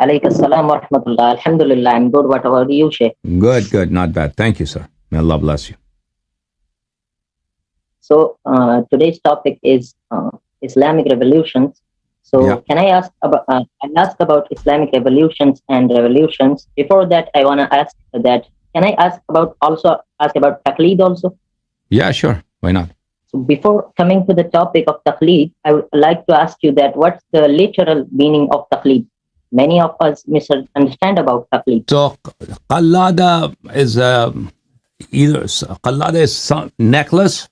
Alaykum assalam wa rahmatullah. Alhamdulillah, I'm good. What about you, Sheikh? Good, not bad. Thank you, sir. May Allah bless you. So, today's topic is Islamic revolutions. So, Yeah. can I ask about? I'll ask about Islamic revolutions and revolutions. Before that, I wanna ask that. Can I ask about Taqleed also? Yeah, sure. Why not? So, before coming to the topic of Taqleed, I would like to ask you that what's the literal meaning of Taqleed? Many of us misunderstand about Taqleed. So, qallada is either qallada is some necklace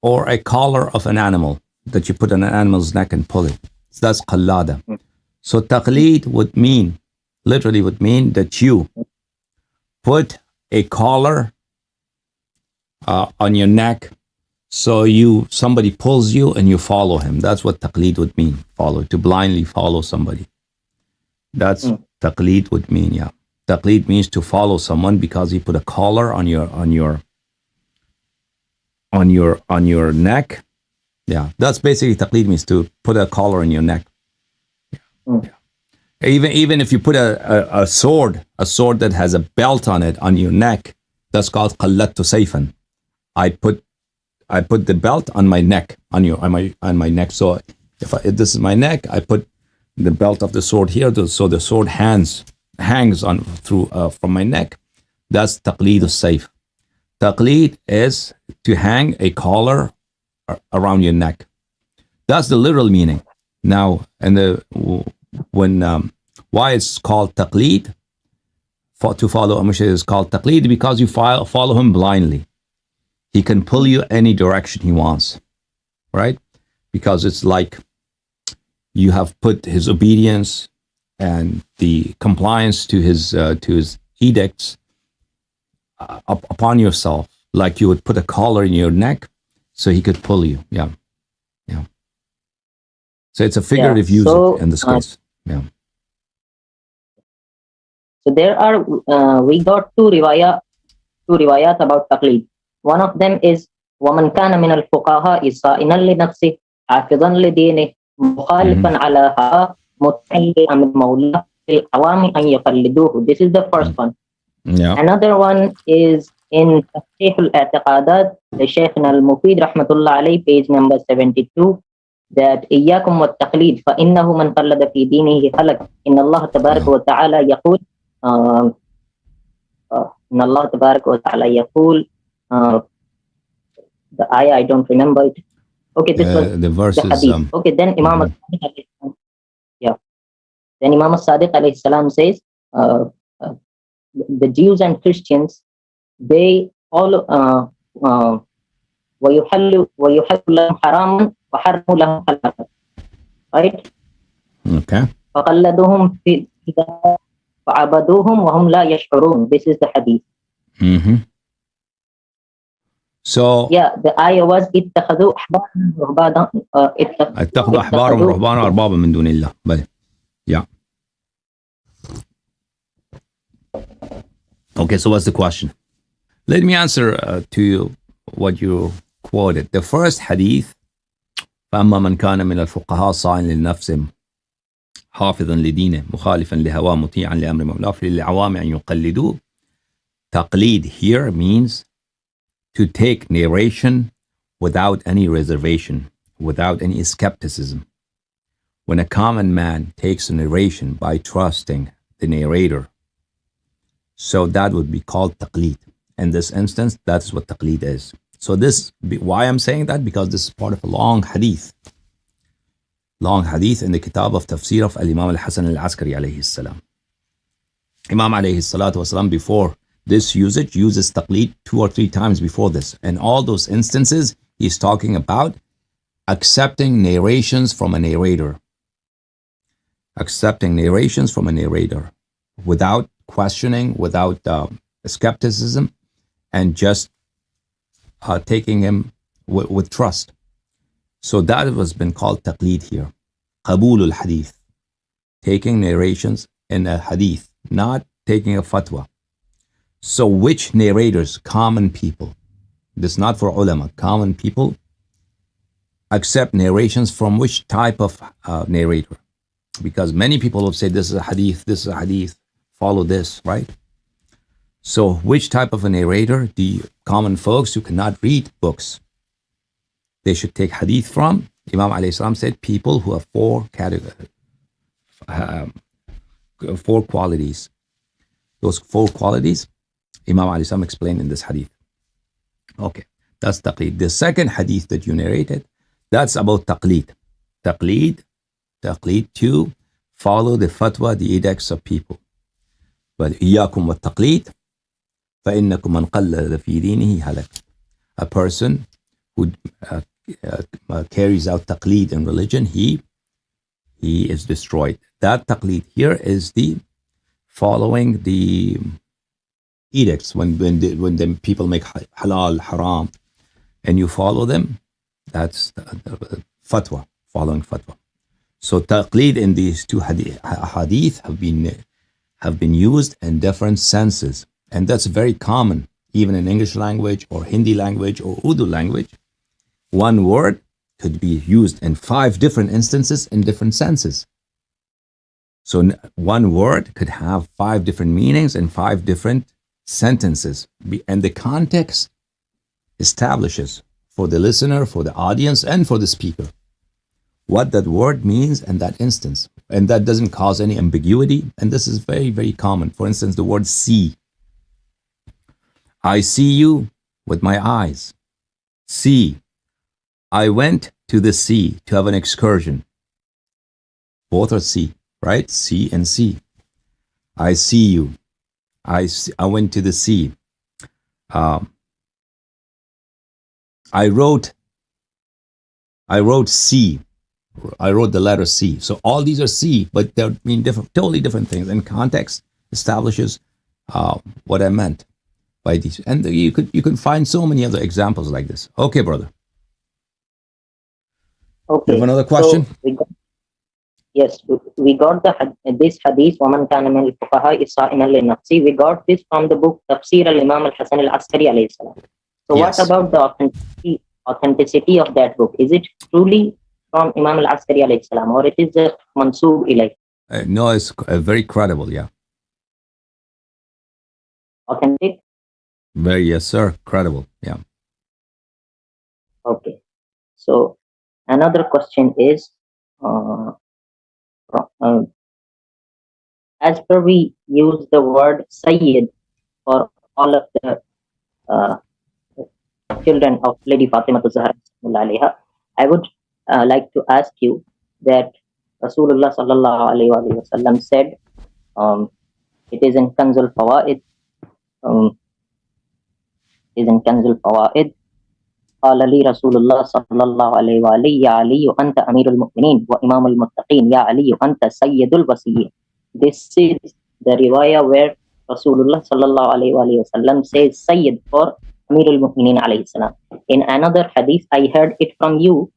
or a collar of an animal that you put on an animal's neck and pull it. So that's qallada. So taqleed literally would mean that you put a collar on your neck, so somebody pulls you and you follow him. That's what taqleed would mean. To blindly follow somebody. That's taqleed would mean. Yeah, taqleed means to follow someone because he put a collar on your neck. Yeah, that's basically taqleed means to put a collar on your neck. Yeah. Even if you put a sword that has a belt on it on your neck, that's called qallattu sayfan. I put the belt on my neck, on my neck. So if this is my neck, I put the belt of the sword here, so the sword hangs on through from my neck. That's taqleed sayf. Taqleed is to hang a collar around your neck. That's the literal meaning. Now, why it's called taqleed? To follow a mushrik is called taqleed because you follow him blindly. He can pull you any direction he wants, right? Because it's like you have put his obedience and the compliance to his edicts upon yourself, like you would put a collar in your neck so he could pull you. Yeah. So it's a figurative usage in this case. Yeah. So there are we got two riwayat about taqleed. One of them is وَمَنْ كَانَ مِنَ الْفُقَهَاءِ صَائِنًا لِنَفْسِهِ حَافِظًا لِدِينِهِ مُخَالِفًا عَلَى هَوَاهُ مُطِيعًا لِلْمَوْلَى لِلْعَوَامِ أَنْ يَقَلِّدُوهُ. This is the first one. Yeah. Another one is in Tafsir al-I'tiqadat, the Shaykh al-Mufid rahmatullah alayhi, page number 72, that إياكم والتقليد فإنه من قلد في دينه هلك إن الله تبارك وتعالى يقول إن الله تبارك وتعالى يقول the ayah I don't remember it. Okay, this was the verse the hadith. Okay, then Imam then Imam al-Sadiq alayhi salam says the Jews and Christians, they all وَيُحَلُّ لَهُمْ حَرَامًا وَحَرَّمُ لَهُمْ حَلَالًا. Right? Okay. فَقَلَّدُهُمْ فِي فَعَبَدُوهُمْ وَهُمْ لَا يَشْعُرُونَ. This is the hadith. Mm-hmm. So the ayah was اتخذوا أحبارهم رهبانا اتخذوا أحبارهم ورهبانا أربابا من دون الله. But yeah. Okay, so what's the question? Let me answer to you what you quoted. The first hadith, فأما من كان من الفقهاء صاعٍ للنفس حافظا لدينه مخالفا لهواه مطيعا لأمر مولاه فللعوام أن يقلدوه. Taqleed here means to take narration without any reservation, without any skepticism. When a common man takes a narration by trusting the narrator, so that would be called taqleed. In this instance, that's what taqleed is. So why I'm saying that? Because this is part of a long hadith in the kitab of tafsir of Imam Hassan Allahyari alayhi salam. Imam alayhi salatu wasalam, before this usage, uses taqleed 2 or 3 times before this. And all those instances, he's talking about accepting narrations from a narrator. Accepting narrations from a narrator without questioning, without skepticism, and just taking him with trust. So that has been called taqleed here. Qabul al-hadith. Taking narrations in a hadith, not taking a fatwa. So which narrators? Common people. This is not for ulama. Common people accept narrations from which type of narrator? Because many people have said this is a hadith, follow this, right? So which type of a narrator? The common folks who cannot read books, they should take hadith from. Imam alayhi salam said people who have four qualities. Those four qualities, Imam alayhi salam explained in this hadith. Okay, that's taqleed. The second hadith that you narrated, that's about taqleed. Taqleed to follow the fatwa, the edicts of people. But إياكم والتقليد فإنكم من قلد في دينه هلك. A person who carries out taqleed in religion, he is destroyed. That taqleed here is the following the edicts when the people make halal, haram, and you follow them. That's the fatwa, following fatwa. So taqleed in these two hadith have been used in different senses, and that's very common, even in English language or Hindi language or Urdu language. One word could be used in 5 different instances in different senses. So one word could have 5 different meanings in 5 different sentences, and the context establishes for the listener, for the audience, and for the speaker what that word means in that instance. And that doesn't cause any ambiguity. And this is very, very common. For instance, the word see. I see you with my eyes. See. I went to the sea to have an excursion. Both are see, right? See and see. I see you. I went to the sea. I wrote C. I wrote the letter C. So all these are C, but they mean totally different things. And context establishes what I meant by these. And you can find so many other examples like this. Okay, brother. Okay. You have another question? So we got this hadith. وَمَنْ كَانَ مِنَ الْفُقَهَاءِ صَائِمًا لِنَفْسِهِ. We got this from the book Tafsir al-Imam al-Hassan Allahyari alayhi salam. So Yes. what about the authenticity of that book? Is it truly from Imam al-Askari alayhi salam, or it is a mansoob ilayh? No, it's very credible, yeah. Authentic? Very, yes, sir. Credible, yeah. Okay. So another question is, as per we use the word Sayyid for all of the children of Lady Fatima Zahra, I would like to ask you that Rasulullah sallallahu alayhi wa sallam said, it is in Kanzul Fawaid, قال لي رسول الله صلى الله عليه وآله يا علي أنت أمير المؤمنين وإمام المتقين يا علي أنت سيد الوصيين. This is the riwayah where Rasulullah صلى الله عليه وآله وسلم says Sayyid for Amir al-Mu'mineen alayhi salam. In another hadith, I heard it from you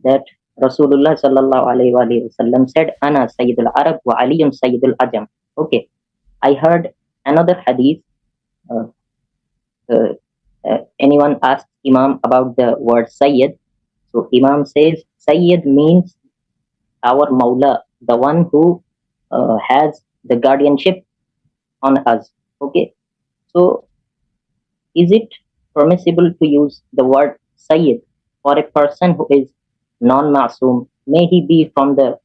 that Rasulullah صلى الله عليه وآله وسلم said أنا سيد العرب وعلي سيد العجم. Okay, I heard another hadith. Anyone asked Imam about the word Sayyid. So Imam says Sayyid means our Mawla, the one who has the guardianship on us. Okay, so is it permissible to use the word Sayyid for a person who is non-ma'soom? May he be from the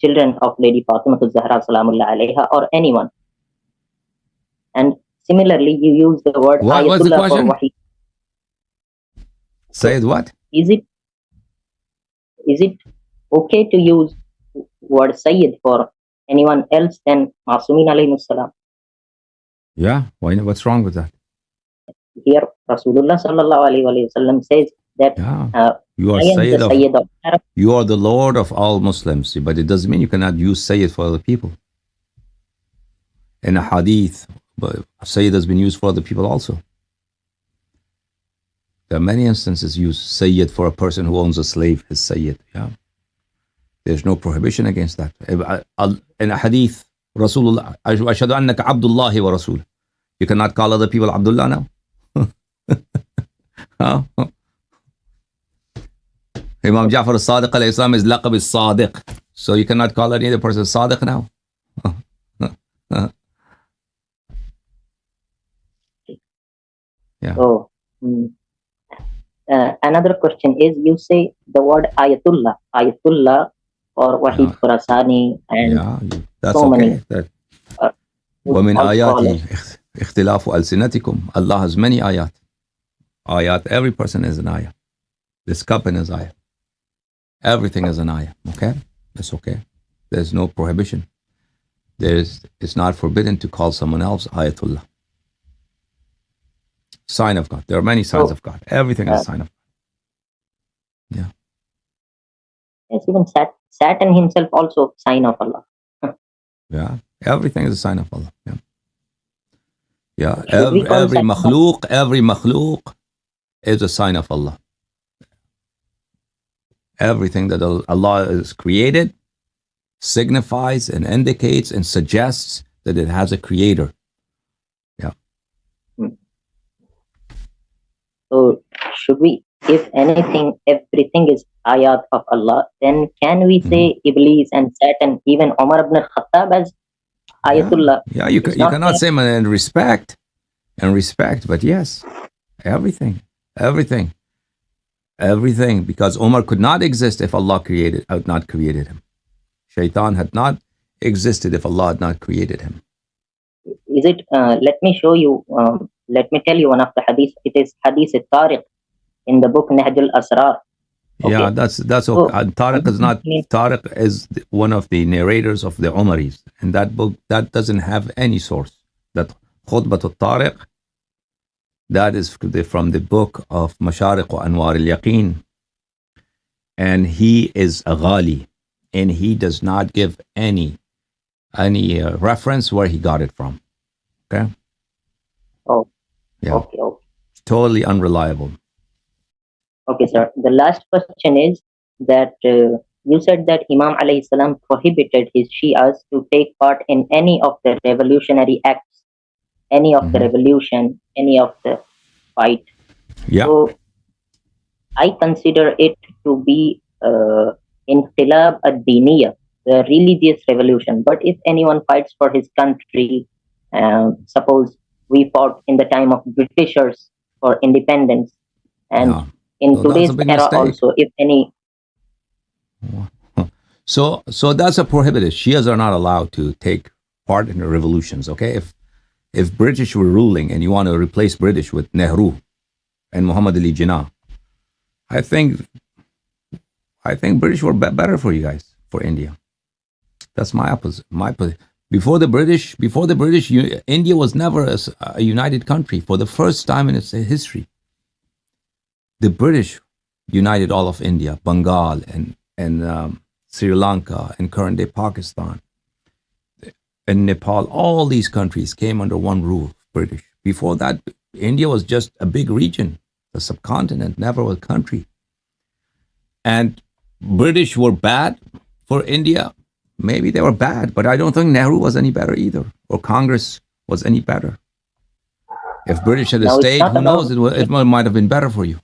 children of Lady Fatima Zahra Salamullah alayha, or anyone? And similarly, you use the word What's the Ayatullah for question? Wahi. Sayyid what? Is it okay to use word Sayyid for anyone else than Masumin alayhi salam? Yeah, why not? What's wrong with that? Here, Rasulullah sallallahu alayhi wa sallam says that You are I am Sayyid the of, Sayyid of Arab. you are the Lord of all Muslims, but it doesn't mean you cannot use Sayyid for other people. In a hadith, but Sayyid has been used for other people also. There are many instances used Sayyid for a person who owns a slave, his Sayyid. Yeah, there's no prohibition against that. In a hadith, Rasulullah, Ashhadu annaka Abdullahi wa Rasul. You cannot call other people Abdullah now. Imam Jafar al-Sadiq alayhi salam is laqab al-Sadiq. So you cannot call any other person Sadiq now. Yeah. So, another question is, you say the word Ayatullah or Wahid Yeah. Khurasani, and Yeah, that's so okay. many. وَمِنْ all آيَاتِهِ scholars. اخْتِلَافُ أَلْسِنَتِكُمْ. Allah has many ayat. Ayat, every person is an ayah. This cup is ayah. Everything is an ayah. Okay? That's okay. There's no prohibition. It's not forbidden to call someone else Ayatullah. Sign of God. There are many signs So, of God. Everything is a sign of God. Yeah. yes, even Saturn himself also sign of Allah. Yeah. Everything is a sign of Allah. Yeah. Yeah. Should we call Every Saturn? makhluk is a sign of Allah. Everything that Allah has created signifies and indicates and suggests that it has a creator. Yeah. So should we, if anything, everything is ayat of Allah, then can we say Iblis and Satan, even Umar ibn al-Khattab as Ayatullah? Yeah, you It's cannot fair. say in respect, but yes, everything, because Umar could not exist if Allah had not created him. Shaitan had not existed if Allah had not created him. Is it? Let me show you. Let me tell you one of the hadith. It is Hadith al-Tariq in the book Nahj al-Asrar. Okay. Yeah, that's okay. So, Tariq is one of the narrators of the Umaris, and that book that doesn't have any source. That Khutbat al-Tariq, that is from the book of Mashariq wa Anwar al-Yaqeen, and he is a ghali, and he does not give any reference where he got it from. Okay. Oh. Yeah. Okay. Totally unreliable. Okay, sir. The last question is that you said that Imam alayhi salam prohibited his Shias to take part in any of the revolutionary acts, any of the revolution, any of the fight. Yeah. So I consider it to be inqilab ad-diniyah, the religious revolution. But if anyone fights for his country, suppose we fought in the time of Britishers for independence, and in So today's that's a big era mistake. also, if any. So that's a prohibited. Shias are not allowed to take part in the revolutions. Okay, if British were ruling and you want to replace British with Nehru and Muhammad Ali Jinnah, I think British were better for you guys, for India. That's my opposite. Before the British, India was never a united country. For the first time in its history, the British united all of India, Bengal, and Sri Lanka, and current day Pakistan, and Nepal. All these countries came under one roof, British. Before that, India was just a big region, a subcontinent, never a country. And British were bad for India. Maybe they were bad, but I don't think Nehru was any better either, or Congress was any better. If British had stayed, who knows? It might have been better for you.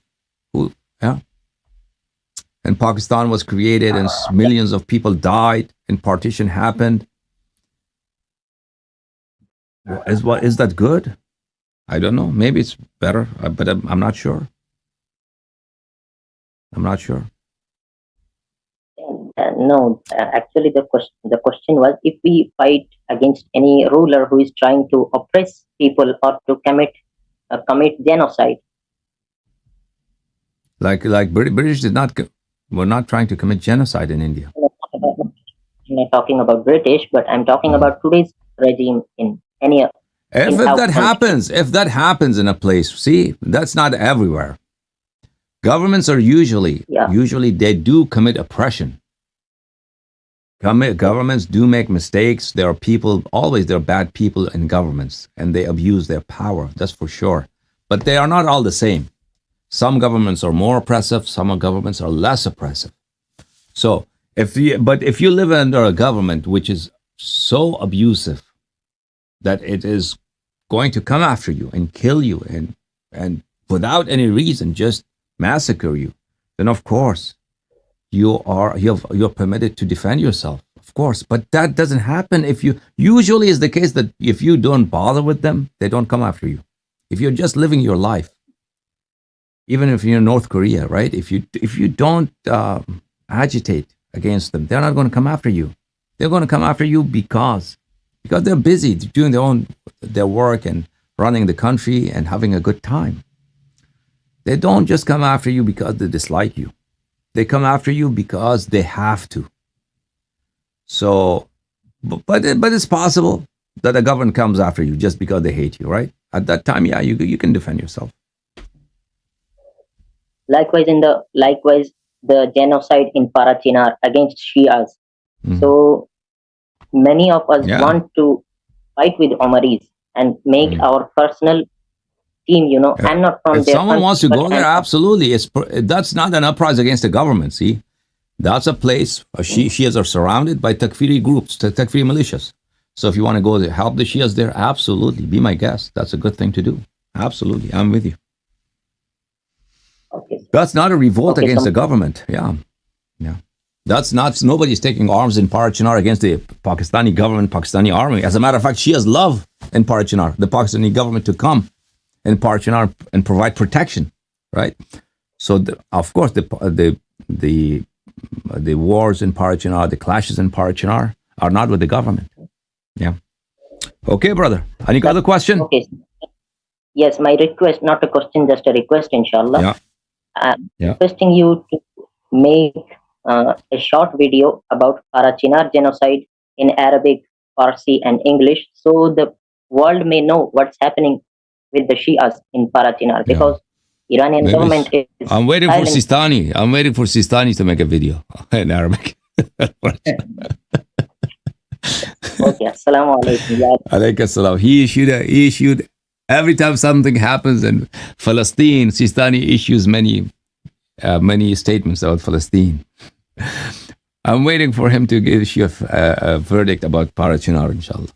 Yeah. And Pakistan was created, and millions of people died, and partition happened. Is that good? I don't know. Maybe it's better, but I'm not sure. No, actually, the question was, if we fight against any ruler who is trying to oppress people or to commit genocide. Like British were not trying to commit genocide in India. I'm not talking about British, but I'm talking about today's regime in any. If that happens in a place, see, that's not everywhere. Governments are usually they do commit oppression. Governments do make mistakes. There are bad people in governments, and they abuse their power. That's for sure. But they are not all the same. Some governments are more oppressive. Some governments are less oppressive. So if you live under a government which is so abusive that it is going to come after you and kill you and without any reason just massacre you, then of course you're permitted to defend yourself, of course. But that doesn't happen if you. Usually, is the case that if you don't bother with them, they don't come after you. If you're just living your life, even if you're in North Korea, right? If you don't agitate against them, they're not going to come after you. They're going to come after you because they're busy doing their work and running the country and having a good time. They don't just come after you because they dislike you. They come after you because they have to. So, but it's possible that the government comes after you just because they hate you, right? At that time, yeah, you can defend yourself. Likewise, the genocide in Parachinar against Shias. Mhm. So many of us Yeah. want to fight with Omaris and make Mhm. our personal team. Yeah. I'm not from If their someone country, wants to but go there, I'm- absolutely. That's not an uprising against the government. See, that's a place. Shias are surrounded by Takfiri groups, Takfiri militias. So if you want to go there, help the Shias there, absolutely. Be my guest. That's a good thing to do. Absolutely, I'm with you. Okay. That's not a revolt Okay, against so- the government. Yeah. That's not. Nobody's taking arms in Parachinar against the Pakistani government, Pakistani army. As a matter of fact, Shias love in Parachinar the Pakistani government to come in Parachinar and provide protection, right? So, of course, the wars in Parachinar, the clashes in Parachinar are not with the government. Yeah. Okay, brother. Any other question? Okay. Yes, my request, not a question, just a request, inshallah. Yeah. Yeah. Requesting you to make a short video about Parachinar genocide in Arabic, Farsi, and English, so the world may know what's happening with the Shias in Parachinar, because Iranian Maybe government is I'm waiting for silent. Sistani. I'm waiting for Sistani to make a video in Arabic. Okay, assalamu alaikum. Ya Alaykum salam. He issued every time something happens in Palestine, Sistani issues many statements about Palestine. I'm waiting for him to issue a verdict about Parachinar, inshallah.